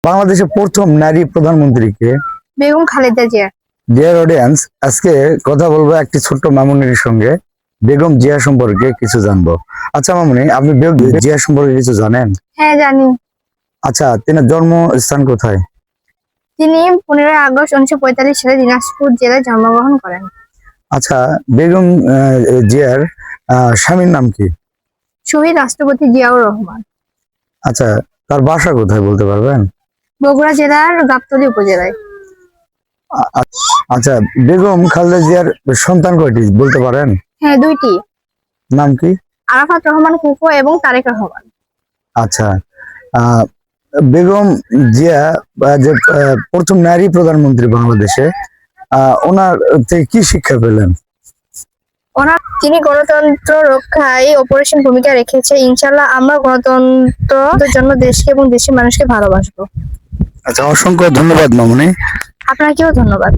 বাংলাদেশের প্রথম নারী প্রধানমন্ত্রী কে? বেগম খালেদা জিয়া। ডিয়ার অডিয়েন্স, আজকে কথা বলবো একটি ছোট্ট মামুনির সঙ্গে বেগম জিয়া সম্পর্কে কিছু জানবো। আচ্ছা মামুনি, আপনি বেগম জিয়া সম্পর্কে কিছু জানেন? হ্যাঁ, জানি। আচ্ছা, তিনার জন্মস্থান কোথায়? তিনি 15 আগস্ট 1945 সালে দিনাজপুর জেলায় জন্মগ্রহণ করেন। আচ্ছা, বেগম জিয়ার স্বামীর নাম কি? শহীদ রাষ্ট্রপতি জিয়াউর রহমান। আচ্ছা, তার বাসা কোথায় বলতে পারবেন? বগুড়া জেলার গাবতলী উপজেলায়। আচ্ছা, বেগম খালেদা জিয়ার সন্তান কয়টি বলতে পারেন? হ্যাঁ, দুইটি। নাম কি? আরাফাত রহমান ফুফু এবং তারেক রহমান। আচ্ছা, আহ, বেগম জিয়া যে প্রথম নারী প্রধানমন্ত্রী বাংলাদেশে, ওনার থেকে কি শিক্ষা পেলেন? তিনি গণতন্ত্র রক্ষায় অপরিসীম ভূমিকা রেখেছে। ইনশাআল্লাহ আমরা গণতন্ত্রের জন্য দেশকে এবং দেশের মানুষকে ভালোবাসবো। আচ্ছা, অসংখ্য ধন্যবাদ মামুনি। আপনাকেও ধন্যবাদ।